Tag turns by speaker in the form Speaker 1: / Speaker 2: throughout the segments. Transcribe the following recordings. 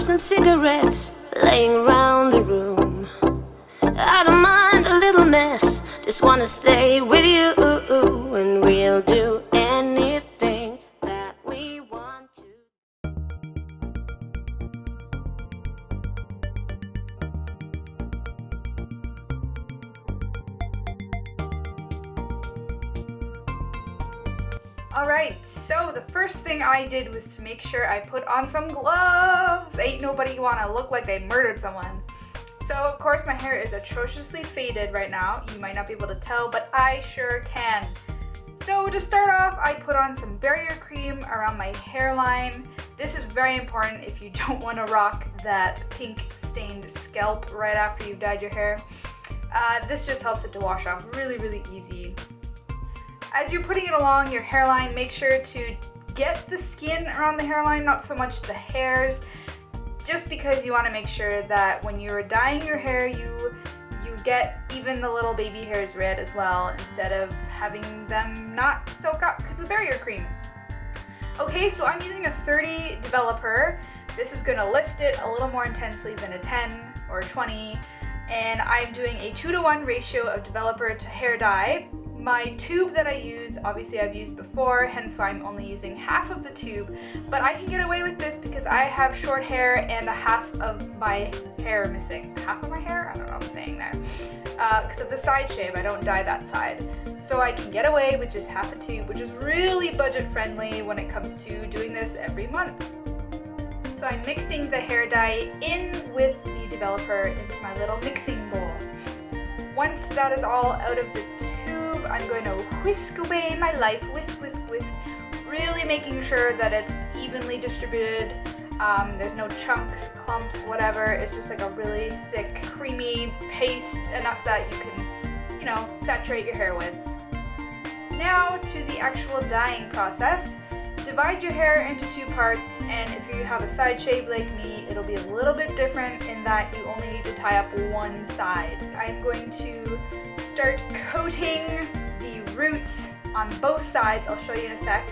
Speaker 1: pipes and cigarettes laying around the room. I don't mind a little mess, just wanna stay with you, and we'll do anything that we want to.
Speaker 2: Alright, so the first thing I did was to make sure I put on some gloves. Ain't nobody wanna look like they murdered someone. So of course my hair is atrociously faded right now. You might not be able to tell, but I sure can. So to start off, I put on some barrier cream around my hairline. This is very important if you don't want to rock that pink stained scalp right after you've dyed your hair. This just helps it to wash off really easy. As you're putting it along your hairline, make sure to get the skin around the hairline, not so much the hairs, just because you want to make sure that when you're dyeing your hair, you get even the little baby hairs red as well, instead of having them not soak up because of the barrier cream. Okay, so I'm using a 30 developer. This is going to lift it a little more intensely than a 10 or 20, and I'm doing a 2-to-1 ratio of developer to hair dye. My tube that I use, obviously I've used before, hence why I'm only using half of the tube, but I can get away with this because I have short hair and a half of my hair missing. Half of my hair? I don't know what I'm saying there. Because of the side shave, I don't dye that side. So I can get away with just half a tube, which is really budget friendly when it comes to doing this every month. So I'm mixing the hair dye in with the developer into my little mixing bowl. Once that is all out of the tube, I'm going to whisk away my life, whisk, really making sure that it's evenly distributed. There's no chunks, clumps, whatever. It's just like a really thick, creamy paste, enough that you can, saturate your hair with. Now to the actual dyeing process. Divide your hair into 2 parts, and if you have a side shave like me, it'll be a little bit different in that you only need to tie up one side. I'm going to start coating the roots on both sides. I'll show you in a sec.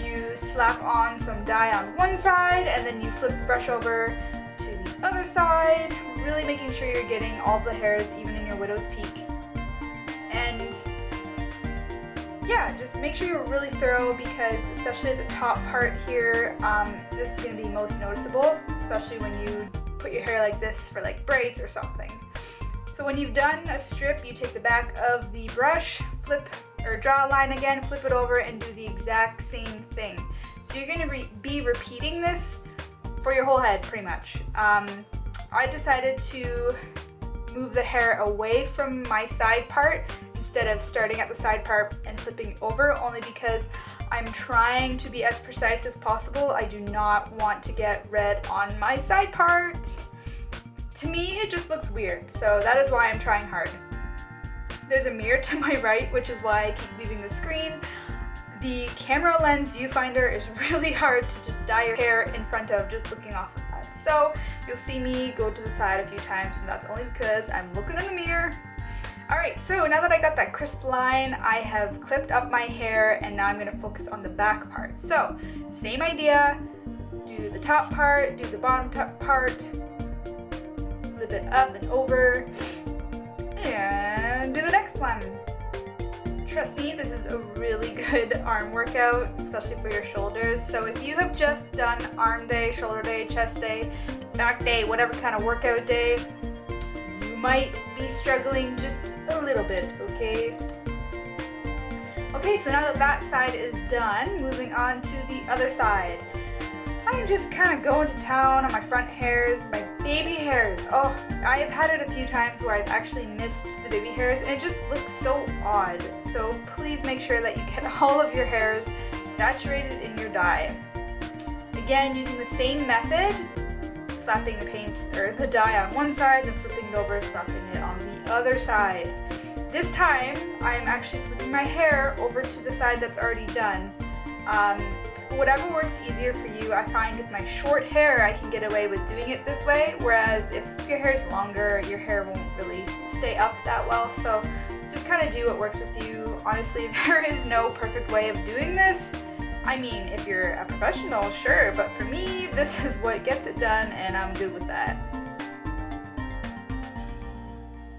Speaker 2: You slap on some dye on one side, and then you flip the brush over to the other side, really making sure you're getting all the hairs even in your widow's peak. And yeah, just make sure you're really thorough, because especially at the top part here, this is going to be most noticeable, especially when you put your hair like this for like braids or something. So when you've done a strip, you take the back of the brush, flip or draw a line again, flip it over, and do the exact same thing. So you're going to be repeating this for your whole head pretty much. I decided to move the hair away from my side part instead of starting at the side part and flipping over, only because I'm trying to be as precise as possible. I do not want to get red on my side part. To me, it just looks weird, so that is why I'm trying hard. There's a mirror to my right, which is why I keep leaving the screen. The camera lens viewfinder is really hard to just dye your hair in front of just looking off of that. So you'll see me go to the side a few times, and that's only because I'm looking in the mirror. Alright, so now that I got that crisp line, I have clipped up my hair, and now I'm going to focus on the back part. So, same idea, do the top part, do the bottom part, flip it up and over, and do the next one. Trust me, this is a really good arm workout, especially for your shoulders. So if you have just done arm day, shoulder day, chest day, back day, whatever kind of workout day, might be struggling just a little bit, okay? Okay, so now that that side is done, moving on to the other side. I'm just kind of going to town on my front hairs, my baby hairs. Oh, I have had it a few times where I've actually missed the baby hairs, and it just looks so odd. So please make sure that you get all of your hairs saturated in your dye. Again, using the same method, slapping the paint or the dye on one side and flipping it over, slapping it on the other side. This time, I'm actually flipping my hair over to the side that's already done. Whatever works easier for you. I find with my short hair, I can get away with doing it this way, whereas if your hair is longer, your hair won't really stay up that well. So just kind of do what works with you. Honestly, there is no perfect way of doing this. I mean, if you're a professional, sure, but for me, this is what gets it done, and I'm good with that.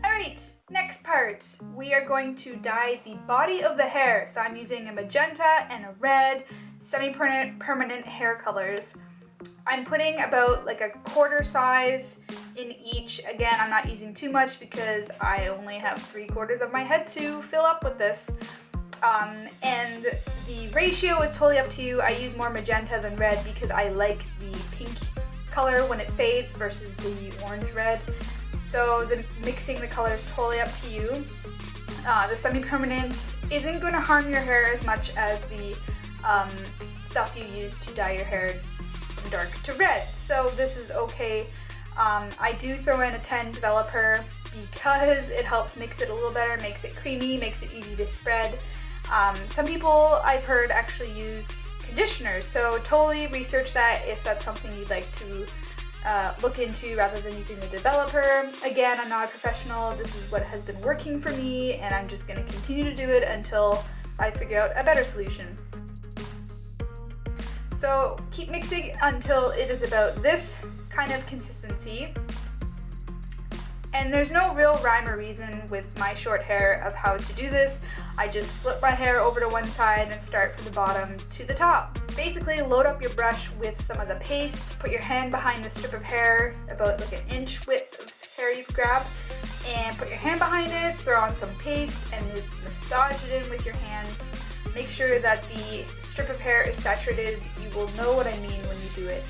Speaker 2: Alright, next part. We are going to dye the body of the hair. So I'm using a magenta and a red, semi-permanent hair colors. I'm putting about like a quarter size in each. Again, I'm not using too much because I only have 3/4 of my head to fill up with this. And the ratio is totally up to you. I use more magenta than red because I like the pink color when it fades versus the orange red. So mixing the color is totally up to you. The semi-permanent isn't going to harm your hair as much as the stuff you use to dye your hair from dark to red. So this is okay. I do throw in a 10 developer because it helps mix it a little better, makes it creamy, makes it easy to spread. Some people I've heard actually use conditioners, so totally research that if that's something you'd like to look into rather than using the developer. Again, I'm not a professional. This is what has been working for me, and I'm just going to continue to do it until I figure out a better solution. So keep mixing until it is about this kind of consistency. And there's no real rhyme or reason with my short hair of how to do this. I just flip my hair over to one side and start from the bottom to the top. Basically, load up your brush with some of the paste, put your hand behind the strip of hair, about like an inch width of hair you've grabbed, and put your hand behind it, throw on some paste, and just massage it in with your hands. Make sure that the strip of hair is saturated. You will know what I mean when you do it.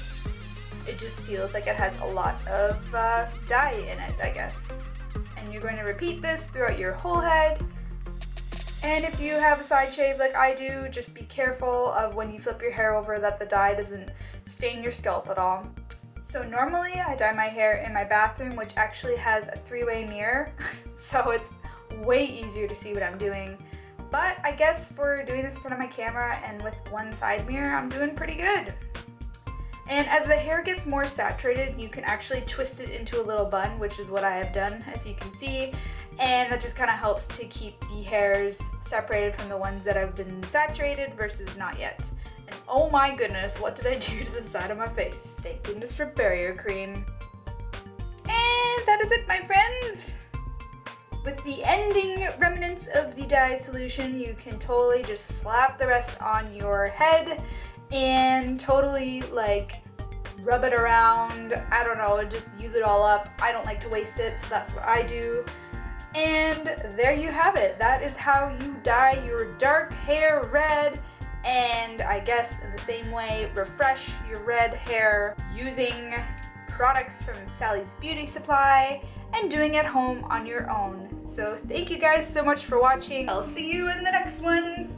Speaker 2: It just feels like it has a lot of dye in it, I guess. And you're going to repeat this throughout your whole head. And if you have a side shave like I do, just be careful of when you flip your hair over that the dye doesn't stain your scalp at all. So normally I dye my hair in my bathroom, which actually has a 3-way mirror, so it's way easier to see what I'm doing. But I guess for doing this in front of my camera and with one side mirror, I'm doing pretty good. And as the hair gets more saturated, you can actually twist it into a little bun, which is what I have done, as you can see. And that just kind of helps to keep the hairs separated from the ones that have been saturated versus not yet. And oh my goodness, what did I do to the side of my face? Thank goodness for barrier cream. And that is it, my friends. With the ending remnants of the dye solution, you can totally just slap the rest on your head and totally like rub it around. I don't know, just use it all up. I don't like to waste it, so that's what I do. And there you have it. That is how you dye your dark hair red, and I guess in the same way refresh your red hair using products from Sally's Beauty Supply and doing it home on your own. So thank you guys so much for watching. I'll see you in the next one.